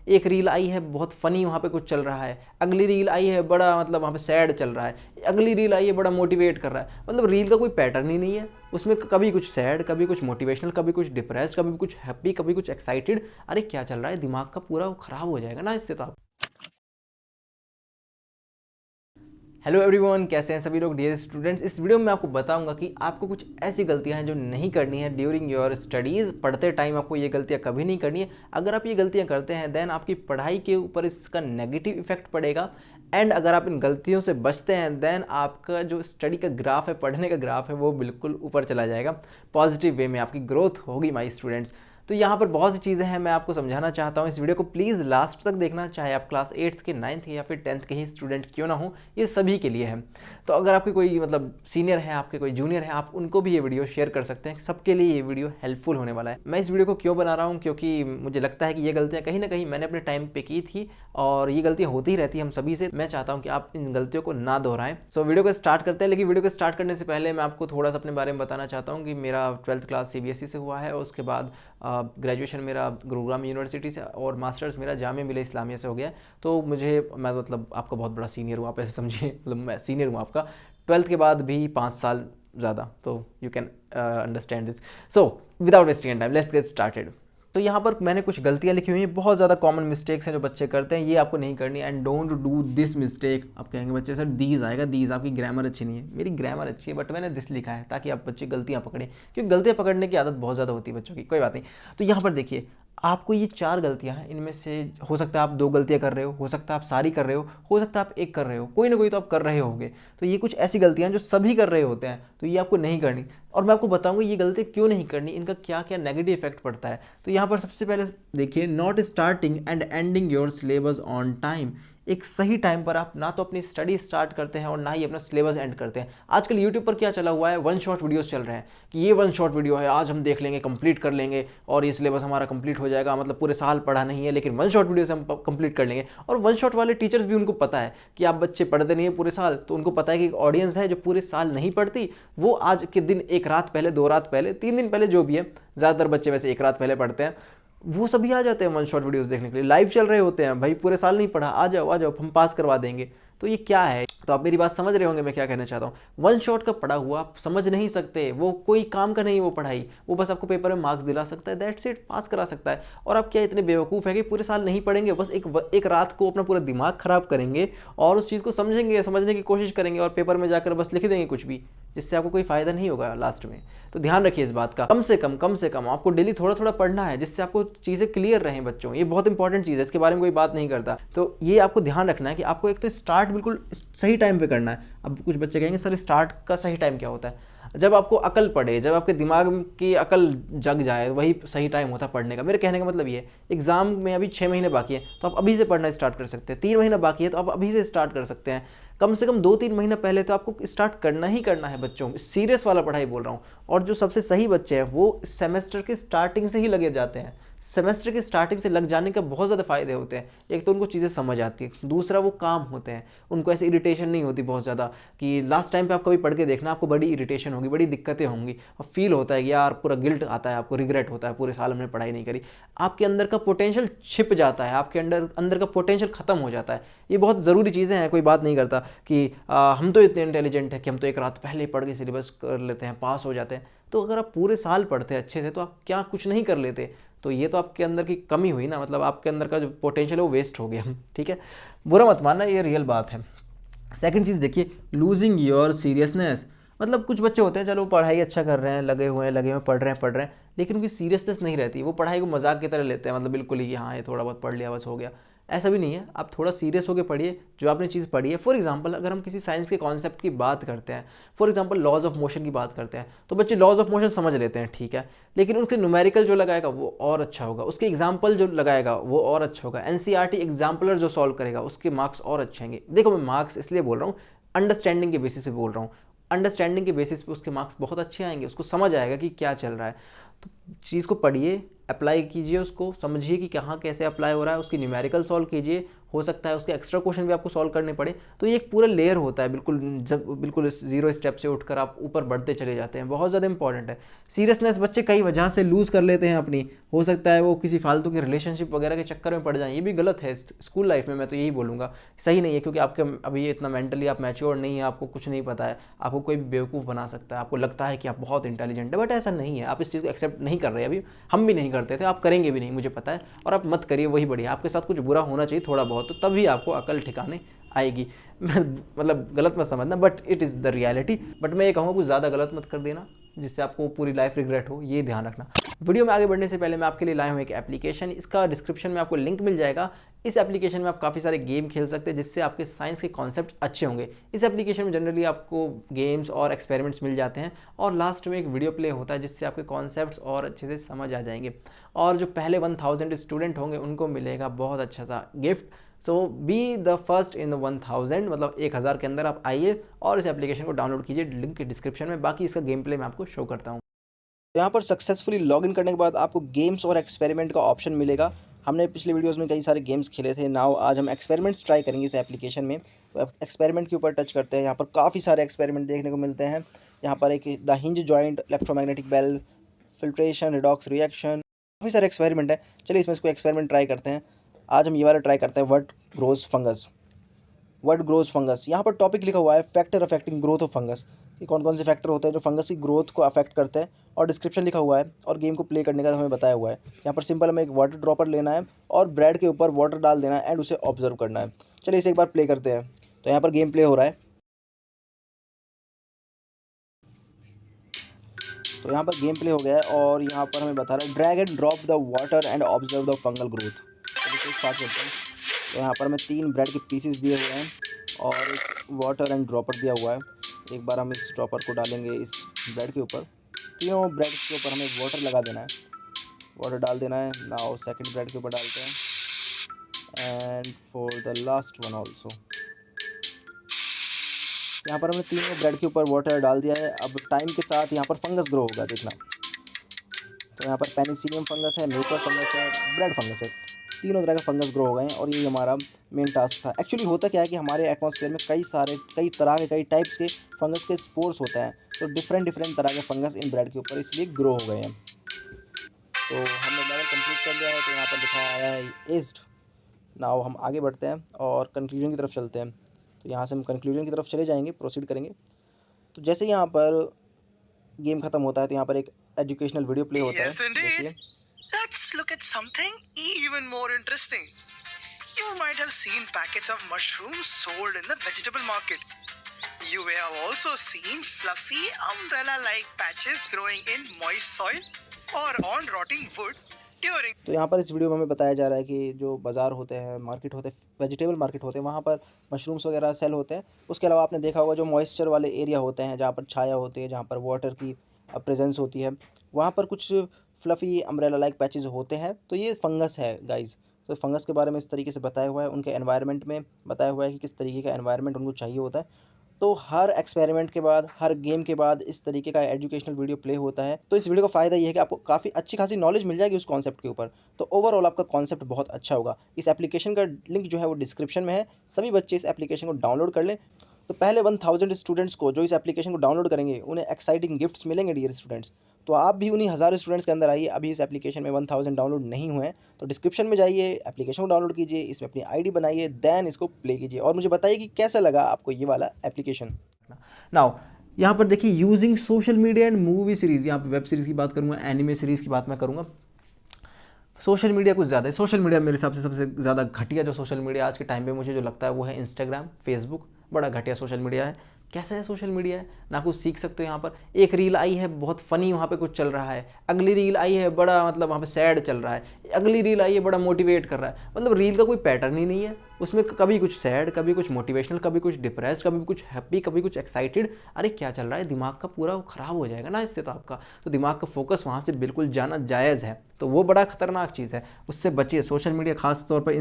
एक रील आई है बहुत फनी, वहाँ पे कुछ चल रहा है, अगली रील आई है बड़ा मतलब वहाँ पे सैड चल रहा है, अगली रील आई है बड़ा मोटिवेट कर रहा है। मतलब रील का कोई पैटर्न ही नहीं है, उसमें कभी कुछ सैड, कभी कुछ मोटिवेशनल, कभी कुछ डिप्रेस, कभी कुछ हैप्पी, कभी कुछ एक्साइटेड। अरे क्या चल रहा है, दिमाग का पूरा खराब हो जाएगा ना इससे तो आप। हेलो एवरीवन, कैसे हैं सभी लोग डियर स्टूडेंट्स। इस वीडियो में आपको बताऊंगा कि आपको कुछ ऐसी गलतियां हैं जो नहीं करनी है ड्यूरिंग योर स्टडीज़। पढ़ते टाइम आपको ये गलतियां कभी नहीं करनी है। अगर आप ये गलतियां करते हैं देन आपकी पढ़ाई के ऊपर इसका नेगेटिव इफेक्ट पड़ेगा। एंड अगर आप इन गलतियों से बचते हैं देन आपका जो स्टडी का ग्राफ है, पढ़ने का ग्राफ है, वो बिल्कुल ऊपर चला जाएगा। पॉजिटिव वे में आपकी ग्रोथ होगी माई स्टूडेंट्स। तो यहाँ पर बहुत सी चीज़ें हैं, मैं आपको समझाना चाहता हूँ। इस वीडियो को प्लीज़ लास्ट तक देखना, चाहे आप क्लास 8th के 9th के या फिर 10th के ही स्टूडेंट क्यों ना हो, ये सभी के लिए है। तो अगर आपके कोई मतलब सीनियर है, आपके कोई जूनियर है, आप उनको भी ये वीडियो शेयर कर सकते हैं। सबके लिए ये वीडियो हेल्पफुल होने वाला है। मैं इस वीडियो को क्यों बना रहा हूँ, क्योंकि मुझे लगता है कि ये गलतियाँ कहीं ना कहीं मैंने अपने टाइम पे की थी और ये गलतियाँ होती ही रहती है हम सभी से। मैं चाहता हूँ कि आप इन गलतियों को ना दोहराएं। सो वीडियो को स्टार्ट करते हैं। लेकिन वीडियो को स्टार्ट करने से पहले मैं आपको थोड़ा सा अपने बारे में बताना चाहता हूँ कि मेरा 12th क्लास CBSE से हुआ है और उसके बाद ग्रेजुएशन मेरा गुरुग्राम यूनिवर्सिटी से और मास्टर्स मेरा जामिया मिलिया इस्लामिया से हो गया। तो मैं मतलब आपका बहुत बड़ा सीनियर हूँ, आप ऐसे समझिए, मतलब मैं सीनियर हूँ आपका। 12th के बाद भी 5 साल ज़्यादा, तो you can understand this. So without wasting time let's get started. तो यहाँ पर मैंने कुछ गलतियाँ लिखी हुई हैं, बहुत ज़्यादा कॉमन मिस्टेक्स हैं जो बच्चे करते हैं, ये आपको नहीं करनी। And don't do this mistake. आप कहेंगे बच्चे सर दीज आएगा, दीज आपकी ग्रामर अच्छी नहीं है। मेरी ग्रामर अच्छी है बट मैंने दिस लिखा है ताकि आप बच्चे गलतियाँ पकड़ें, क्योंकि गलतियाँ पकड़ने की आदत बहुत ज़्यादा होती है बच्चों की। कोई बात नहीं। तो यहाँ पर देखिए, आपको ये 4 गलतियां हैं, इनमें से हो सकता है आप 2 गलतियां कर रहे हो सकता है आप सारी कर रहे हो सकता है आप एक कर रहे हो, कोई ना कोई तो आप कर रहे होगे। तो ये कुछ ऐसी गलतियां जो सभी कर रहे होते हैं, तो ये आपको नहीं करनी। और मैं आपको बताऊंगा ये गलतियां क्यों नहीं करनी, इनका क्या क्या नेगेटिव इफेक्ट पड़ता है। तो यहाँ पर सबसे पहले देखिए, not starting and ending your syllabus on time. एक सही टाइम पर आप ना तो अपनी स्टडी स्टार्ट करते हैं और ना ही अपना सिलेबस एंड करते हैं। आजकल यूट्यूब पर क्या चला हुआ है, वन शॉट वीडियोस चल रहे हैं कि ये वन शॉट वीडियो है, आज हम देख लेंगे, कंप्लीट कर लेंगे और ये सिलेबस हमारा कंप्लीट हो जाएगा। मतलब पूरे साल पढ़ा नहीं है लेकिन वन शॉट वीडियो से हम कंप्लीट कर लेंगे। और वन शॉट वाले टीचर्स भी, उनको पता है कि आप बच्चे पढ़ते नहीं है पूरे साल, तो उनको पता है कि एक ऑडियंस है जो पूरे साल नहीं पढ़ती, वो आज के दिन एक रात पहले, 2 रात पहले, 3 दिन पहले, जो भी है, ज़्यादातर बच्चे वैसे एक रात पहले पढ़ते हैं, वो सभी आ जाते हैं वन शॉट वीडियोस देखने के लिए। लाइव चल रहे होते हैं, भाई पूरे साल नहीं पढ़ा, आ जाओ हम पास करवा देंगे। तो ये क्या है, तो आप मेरी बात समझ रहे होंगे मैं क्या कहना चाहता हूँ। वन शॉट का पढ़ा हुआ आप समझ नहीं सकते, वो कोई काम का नहीं, वो पढ़ाई, वो बस आपको पेपर में मार्क्स दिला सकता है, दैट्स इट, पास करा सकता है। और आप क्या इतने बेवकूफ़ है कि पूरे साल नहीं पढ़ेंगे, बस एक रात को अपना पूरा दिमाग खराब करेंगे और उस चीज़ को समझेंगे, समझने की कोशिश करेंगे और पेपर में जाकर बस लिख देंगे कुछ भी, जिससे आपको कोई फ़ायदा नहीं होगा लास्ट में। तो ध्यान रखिए इस बात का। कम से कम आपको डेली थोड़ा थोड़ा पढ़ना है, जिससे आपको चीज़ें क्लियर रहें बच्चों। ये बहुत इंपॉर्टेंट चीज़ है, इसके बारे में कोई बात नहीं करता। तो ये आपको ध्यान रखना है कि आपको एक तो स्टार्ट बिल्कुल सही टाइम पे करना है। अब कुछ बच्चे कहेंगे सर स्टार्ट का सही टाइम क्या होता है? जब आपको अकल पड़े, जब आपके दिमाग की अकल जग जाए, वही सही टाइम होता है पढ़ने का। मेरे कहने का मतलब ये, एग्जाम में अभी 6 महीने बाकी है तो आप अभी से पढ़ना स्टार्ट कर सकते हैं। 3 महीना बाकी है तो आप अभी से स्टार्ट कर सकते हैं। कम से कम 2-3 महीना पहले तो आपको स्टार्ट करना ही करना है बच्चों। सीरियस वाला पढ़ाई बोल रहा हूँ। और जो सबसे सही बच्चे हैं वो सेमेस्टर की स्टार्टिंग से ही लगे जाते हैं। सेमेस्टर की स्टार्टिंग से लग जाने का बहुत ज़्यादा फ़ायदे होते हैं। एक तो उनको चीज़ें समझ आती है, दूसरा वो काम होते हैं, उनको ऐसे इरिटेशन नहीं होती बहुत ज़्यादा कि लास्ट टाइम पे आप कभी पढ़ के देखना, आपको बड़ी इरिटेशन होगी, बड़ी दिक्कतें होंगी और फील होता है कि यार पूरा गिल्ट आता है, आपको रिग्रेट होता है, पूरे साल हमने पढ़ाई नहीं करी। आपके अंदर का पोटेंशियल छिप जाता है, आपके अंदर का पोटेंशियल ख़त्म हो जाता है। ये बहुत ज़रूरी चीज़ें हैं। कोई बात नहीं करता कि हम तो इतने इंटेलिजेंट हैं कि हम तो एक रात पहले पढ़ के सिलेबस कर लेते हैं, पास हो जाते हैं। तो अगर आप पूरे साल पढ़ते हैं अच्छे से तो आप क्या कुछ नहीं कर लेते? तो ये तो आपके अंदर की कमी हुई ना, मतलब आपके अंदर का जो पोटेंशियल है वो वेस्ट हो गया। ठीक है, बुरा मत मानना, ये रियल बात है। सेकंड चीज़ देखिए, लूजिंग योर सीरियसनेस। मतलब कुछ बच्चे होते हैं, चलो पढ़ाई अच्छा कर रहे हैं, लगे हुए हैं, पढ़ रहे हैं, लेकिन उनकी सीरियसनेस नहीं रहती। वो पढ़ाई को मजाक की तरह लेते हैं, मतलब बिल्कुल ही कि हाँ ये थोड़ा बहुत पढ़ लिया बस हो गया। ऐसा भी नहीं है, आप थोड़ा सीरियस होकर पढ़िए जो आपने चीज़ पढ़ी है। फॉर एग्जांपल अगर हम किसी साइंस के कॉन्सेप्ट की बात करते हैं, for example laws of motion की बात करते हैं, तो बच्चे लॉज ऑफ मोशन समझ लेते हैं, ठीक है, लेकिन उसके न्यूमेरिकल जो लगाएगा वो और अच्छा होगा, उसके एग्जाम्पल जो लगाएगा वो और अच्छा होगा, NCERT एग्जाम्पलर जो सॉल्व करेगा उसके मार्क्स और अच्छे होंगे। देखो मैं मार्क्स इसलिए बोल रहा हूँ, अंडरस्टैंडिंग के बेसिस पे बोल रहा हूँ। अंडरस्टैंडिंग के बेसिस पे उसके मार्क्स बहुत अच्छे आएंगे, उसको समझ आएगा कि क्या चल रहा है। तो चीज़ को पढ़िए, अप्लाई कीजिए, उसको समझिए कि कहाँ कैसे अप्लाई हो रहा है, उसकी न्यूमेरिकल सॉल्व कीजिए हो सकता है उसके एक्स्ट्रा क्वेश्चन भी आपको सॉल्व करने पड़े। तो ये एक पूरा लेयर होता है, बिल्कुल जब बिल्कुल 0 स्टेप से उठकर आप ऊपर बढ़ते चले जाते हैं, बहुत ज़्यादा इंपॉर्टेंट है। सीरियसनेस बच्चे कई वजह से लूज़ कर लेते हैं अपनी, हो सकता है वो किसी फालतू की रिलेशनशिप वगैरह के चक्कर में पड़ जाएं, ये भी गलत है स्कूल लाइफ में। मैं तो यही बोलूँगा सही नहीं है, क्योंकि आपके अभी इतना मेंटली आप मैच्योर नहीं है, आपको कुछ नहीं पता है, आपको कोई भी बेवकूफ़ बना सकता है, आपको लगता है कि आप बहुत इंटेलिजेंट है, बट ऐसा नहीं है। आप इस चीज़ को एक्सेप्ट नहीं कर रहे, अभी हम भी नहीं करते थे, आप करेंगे भी नहीं मुझे पता है, और आप मत करिए, वही बढ़िया। आपके साथ कुछ बुरा होना चाहिए थोड़ा बहुत, तो तभी आपको अकल ठिकाने आएगी। मतलब गलत मत समझना, but it is the reality. But मैं ये कहूँगा कुछ ज़्यादा गलत मत कर देना जिससे आपको पूरी लाइफ रिग्रेट हो, ये ध्यान रखना। वीडियो में आगे बढ़ने से पहले मैं आपके लिए लाया हूँ एक एप्लीकेशन, इसका डिस्क्रिप्शन में आपको लिंक मिल जाएगा। इस एप्लीकेशन में आप काफ़ी सारे गेम खेल सकते हैं जिससे आपके साइंस के कॉन्सेप्ट अच्छे होंगे। इस एप्लीकेशन में जनरली आपको गेम्स और एक्सपेरिमेंट्स मिल जाते हैं, और लास्ट में एक वीडियो प्ले होता है जिससे आपके कॉन्सेप्ट्स और अच्छे से समझ आ जाएंगे। और जो पहले 1000 स्टूडेंट होंगे उनको मिलेगा बहुत अच्छा सा gift. So be the first in the 1000, मतलब 1000 के अंदर आप आइए और इस एप्लीकेशन को डाउनलोड कीजिए, लिंक के डिस्क्रिप्शन में। बाकी इसका गेम प्ले मैं आपको शो करता हूँ। तो यहाँ पर सक्सेसफुली लॉगिन करने के बाद आपको गेम्स और एक्सपेरिमेंट का ऑप्शन मिलेगा। हमने पिछले वीडियोस में कई सारे गेम्स खेले थे, नाउ आज हम एक्सपेरिमेंट्स ट्राई करेंगे इस एप्लीकेशन में। तो एक्सपेरिमेंट के ऊपर टच करते हैं, यहाँ पर काफ़ी सारे एक्सपेरिमेंट देखने को मिलते हैं। यहाँ पर एक the hinge joint, electromagnetic bell, filtration, redox reaction, काफ़ी सारे एक्सपेरिमेंट है। चलिए इसमें इसको एक्सपेरिमेंट ट्राई करते हैं। आज हम ये वाला ट्राई करते हैं, what grows fungus. What grows fungus, यहाँ पर टॉपिक लिखा हुआ है factor affecting growth of fungus, कि कौन कौन से फैक्टर होते हैं जो फंगस की ग्रोथ को अफेक्ट करते हैं, और डिस्क्रिप्शन लिखा हुआ है, और गेम को प्ले करने का हमें बताया हुआ है। यहाँ पर सिंपल हमें एक वाटर ड्रॉपर लेना है और ब्रेड के ऊपर वाटर डाल देना है एंड उसे ऑब्जर्व करना है। चलिए इसे एक बार प्ले करते हैं। तो यहाँ पर गेम प्ले हो रहा है। तो यहाँ पर गेम प्ले हो गया है और यहाँ पर हमें बता रहा है drag and drop the water and observe the fungal growth. तो इसे स्टार्ट करते हैं। तो यहाँ पर हमें 3 ब्रेड के पीसेस दिए हुए हैं और एक वाटर एंड ड्रॉपर दिया हुआ है। एक बार हम इस ड्रॉपर को डालेंगे इस ब्रेड के ऊपर, तीनों ब्रेड के ऊपर हमें वाटर लगा देना है, वाटर डाल देना है। नाउ सेकंड ब्रेड के ऊपर डालते हैं and for the last one also. यहाँ पर हमने तीनों ब्रेड के ऊपर वाटर डाल दिया है। अब टाइम के साथ यहाँ पर फंगस ग्रो होगा, देखना। तो यहाँ पर पेनिसिलियम फंगस है, म्यूकर फंगस है, ब्रेड फंगस है, तीनों तरह के फंगस ग्रो हो गए हैं और ये हमारा मेन टास्क था। एक्चुअली होता क्या है कि हमारे एटमॉस्फेयर में कई तरह के कई टाइप्स के फंगस के स्पोर्स होते हैं, तो डिफरेंट तरह के फंगस इन ब्रेड के ऊपर इसलिए ग्रो हो गए हैं। तो हमने लेवल कंप्लीट कर लिया है, तो यहाँ पर लिखा आया है एज्ड। नाउ हम आगे बढ़ते हैं और कंक्लूजन की तरफ चलते हैं। तो यहाँ से हम कंक्लूजन की तरफ चले जाएंगे, प्रोसीड करेंगे। तो जैसे यहाँ पर गेम खत्म होता है तो यहाँ पर एक एजुकेशनल वीडियो प्ले होता है। देखिए, Let's look at something even more interesting. You might have seen packets of mushrooms sold in the vegetable market. You may have also seen fluffy umbrella-like patches growing in moist soil or on rotting wood during. तो यहाँ पर इस video में हमें बताया जा रहा है कि जो बाज़ार होते हैं, मार्केट होते हैं, वेजिटेबल मार्केट होते हैं, वहाँ पर मशरूम्स वगैरह सेल होते हैं। उसके अलावा आपने देखा होगा जो मॉइस्चर वाले एरिया होते हैं, जहाँ पर छाया होती है, जहाँ पर वाटर की प्रेजेंस होती है, वहाँ पर कुछ फ्लफ़ी अम्ब्रेला लाइक पैचेस होते हैं। तो ये फंगस है गाइज़। तो फंगस के बारे में इस तरीके से बताया हुआ है, उनके एनवायरनमेंट में बताया हुआ है कि किस तरीके का एनवायरनमेंट उनको चाहिए होता है। तो हर एक्सपेरिमेंट के बाद, हर गेम के बाद इस तरीके का एजुकेशनल वीडियो प्ले होता है। तो इस वीडियो का फ़ायदा ये है कि आपको काफ़ी अच्छी खासी नॉलेज मिल जाएगी उस कॉन्सेप्ट के ऊपर। तो ओवरऑल आपका कॉन्सेप्ट बहुत अच्छा होगा। इस एप्लीकेशन का लिंक जो है वो डिस्क्रिप्शन में है। सभी बच्चे इस एप्लीकेशन को डाउनलोड कर लें। तो पहले 1000 स्टूडेंट्स को जो इस एप्लीकेशन को डाउनलोड करेंगे उन्हें एक्साइटिंग गिफ्ट्स मिलेंगे डियर स्टूडेंट्स। तो आप भी उन्हीं 1000 स्टूडेंट्स के अंदर आइए। अभी इस एप्लीकेशन में 1000 डाउनलोड नहीं हुए हैं तो डिस्क्रिप्शन में जाइए, एप्लीकेशन को डाउनलोड कीजिए, इसमें अपनी आईडी बनाइए, देन इसको प्ले कीजिए और मुझे बताइए कि कैसा लगा आपको ये वाला एप्लीकेशन। नाउ यहाँ पर देखिए using social media and movie series, यहाँ पर वेब सीरीज़ की बात करूँगा, एनिमे सीरीज़ की बात मैं करूँगा। सोशल मीडिया कुछ ज़्यादा है। सोशल मीडिया मेरे हिसाब से सबसे ज़्यादा घटिया जो सोशल मीडिया आज के टाइम पे मुझे जो लगता है वो है इंस्टाग्राम, फेसबुक। बड़ा घटिया सोशल मीडिया है। कैसा है सोशल मीडिया है, ना कुछ सीख सकते हो। यहाँ पर एक रील आई है बहुत फ़नी, वहाँ पे कुछ चल रहा है। अगली रील आई है बड़ा मतलब वहाँ पे सैड चल रहा है। अगली रील आई है बड़ा मोटिवेट कर रहा है। मतलब रील का कोई पैटर्न ही नहीं है। उसमें कभी कुछ सैड, कभी कुछ मोटिवेशनल, कभी कुछ डिप्रेस्ड, कभी कुछ हैप्पी, कभी कुछ एक्साइटेड। अरे क्या चल रहा है, दिमाग का पूरा ख़राब हो जाएगा ना इससे तो आपका। तो दिमाग का फोकस वहाँ से बिल्कुल जाना जायज़ है। तो वो बड़ा ख़तरनाक चीज़ है, उससे बचिए। सोशल मीडिया ख़ास तौर पर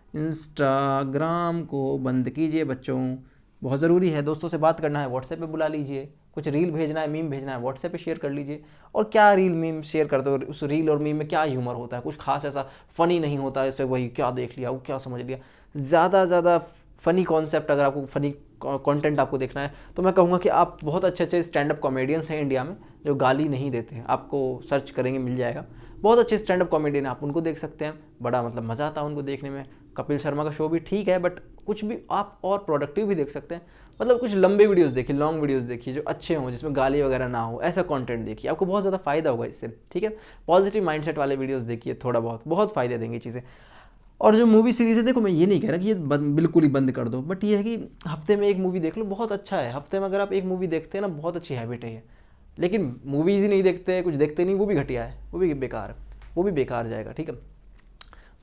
इंस्टाग्राम को बंद कीजिए बच्चों। बहुत ज़रूरी है। दोस्तों से बात करना है व्हाट्सएप पे बुला लीजिए, कुछ रील भेजना है, मीम भेजना है, व्हाट्सएप पे शेयर कर लीजिए। और क्या रील मीम शेयर करते हो, उस रील और मीम में क्या ह्यूमर होता है, कुछ खास ऐसा फ़नी नहीं होता है, जैसे वही क्या देख लिया, वो क्या समझ लिया। ज़्यादा फ़नी कॉन्सेप्ट, अगर आपको फ़नी कंटेंट आपको देखना है तो मैं कहूँगा कि आप बहुत अच्छे स्टैंड अप कॉमेडियंस हैं इंडिया में जो गाली नहीं देते हैं, आपको सर्च करेंगे मिल जाएगा। बहुत अच्छे स्टैंड अप कॉमेडियन आप उनको देख सकते हैं, बड़ा मतलब मज़ा आता है उनको देखने में। कपिल शर्मा का शो भी ठीक है, बट कुछ भी आप और प्रोडक्टिव भी देख सकते हैं। मतलब कुछ लंबे वीडियोस देखिए, लॉन्ग वीडियोस देखिए जो अच्छे हों, जिसमें गाली वगैरह ना हो, ऐसा कंटेंट देखिए, आपको बहुत ज़्यादा फ़ायदा होगा इससे, ठीक है। पॉजिटिव माइंडसेट वाले वीडियोस देखिए, थोड़ा बहुत फ़ायदे देंगी चीज़ें। और जो मूवी सीरीज़ है, देखो मैं ये नहीं कह रहा कि ये बिल्कुल ही बंद कर दो, बट ये है कि हफ्ते में एक मूवी देख लो, बहुत अच्छा है। हफ्ते में अगर आप एक मूवी देखते हैं ना, बहुत अच्छी हैबिट है ये। लेकिन मूवीज़ ही नहीं देखते, कुछ देखते नहीं, वो भी घटिया है, वो भी बेकार है, वो भी बेकार जाएगा, ठीक है।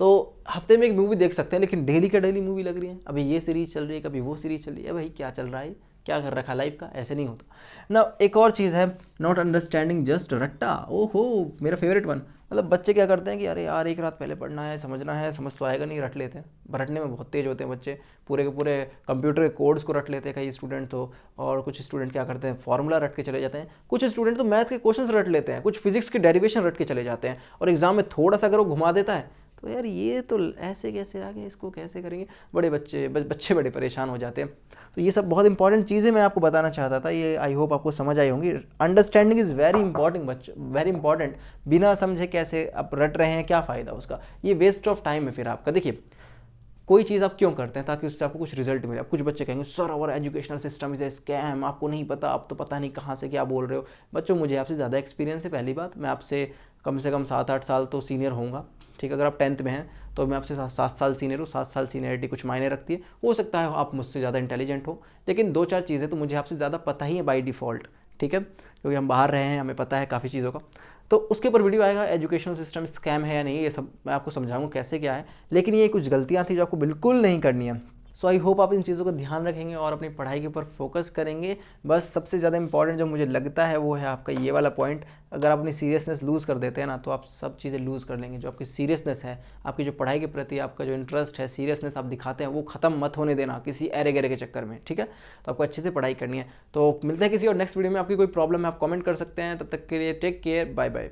तो हफ्ते में एक मूवी देख सकते हैं, लेकिन डेली का डेली मूवी लग रही है, अभी ये सीरीज़ चल रही है, कभी वो सीरीज़ चल रही है, भाई क्या चल रहा है, क्या कर रखा लाइफ का, ऐसे नहीं होता ना। एक और चीज़ है, नॉट अंडरस्टैंडिंग जस्ट रट्टा। ओहो, मेरा फेवरेट वन। मतलब बच्चे क्या करते हैं कि अरे यार एक रात पहले पढ़ना है, समझना है, समझ तो आएगा नहीं, रट लेते हैं। रटने में बहुत तेज़ होते हैं बच्चे, पूरे के पूरे कंप्यूटर के कोड्स को रट लेते हैं कई स्टूडेंट तो। और कुछ स्टूडेंट क्या करते हैं, फार्मूला रट के चले जाते हैं। कुछ स्टूडेंट तो मैथ के क्वेश्चंस रट लेते हैं, कुछ फिजिक्स के डेरिवेशन रट के चले जाते हैं। और एग्जाम में थोड़ा सा अगर वो घुमा देता है तो यार ये तो ऐसे कैसे आ गए, इसको कैसे करेंगे, बड़े बच्चे बड़े परेशान हो जाते हैं। तो ये सब बहुत इंपॉर्टेंट चीज़ें मैं आपको बताना चाहता था, ये आई होप आपको समझ आई होंगी। अंडरस्टैंडिंग इज़ वेरी इंपॉर्टेंट बच्चे, वेरी इंपॉर्टेंट। बिना समझे कैसे आप रट रहे हैं, क्या फ़ायदा उसका, ये वेस्ट ऑफ टाइम है फिर आपका। देखिए कोई चीज़ आप क्यों करते हैं, ताकि उससे आपको कुछ रिजल्ट मिले। अब कुछ बच्चे कहेंगे sir our educational system is a scam, आपको नहीं पता, आप तो पता नहीं कहाँ से क्या बोल रहे हो। बच्चों मुझे आपसे ज़्यादा एक्सपीरियंस है, पहली बात मैं आपसे कम से कम 7-8 साल तो सीनियर होऊंगा, ठीक है। अगर आप 10th में हैं तो मैं आपसे 7 साल सीनियर हूँ। 7 साल सीनियरिटी कुछ मायने रखती है, हो सकता है आप मुझसे ज़्यादा इंटेलिजेंट हो, लेकिन 2-4 चीज़ें तो मुझे आपसे ज़्यादा पता ही है बाई डिफ़ॉल्ट, ठीक है, क्योंकि हम बाहर रहे हैं, हमें पता है काफ़ी चीज़ों का। तो उसके ऊपर वीडियो आएगा, एजुकेशनल सिस्टम स्कैम है या नहीं, ये सब मैं आपको समझाऊंगा कैसे क्या है। लेकिन ये कुछ गलतियाँ थी जो आपको बिल्कुल नहीं करनी है। सो आई होप आप इन चीज़ों का ध्यान रखेंगे और अपनी पढ़ाई के ऊपर फोकस करेंगे। बस सबसे ज़्यादा इंपॉर्टेंट जो मुझे लगता है वो है आपका ये वाला पॉइंट। अगर आप अपनी सीरियसनेस लूज़ कर देते हैं ना, तो आप सब चीज़ें लूज़ कर लेंगे। जो आपकी सीरियसनेस है, आपकी जो पढ़ाई के प्रति आपका जो इंटरेस्ट है, सीरियसनेस आप दिखाते हैं, वो ख़त्म मत होने देना किसी अरे गरे के चक्कर में, ठीक है। तो आपको अच्छे से पढ़ाई करनी है। तो मिलते हैं किसी और नेक्स्ट वीडियो में। आपकी कोई प्रॉब्लम है आप कमेंट कर सकते हैं। तब तक के लिए टेक केयर, बाय बाय।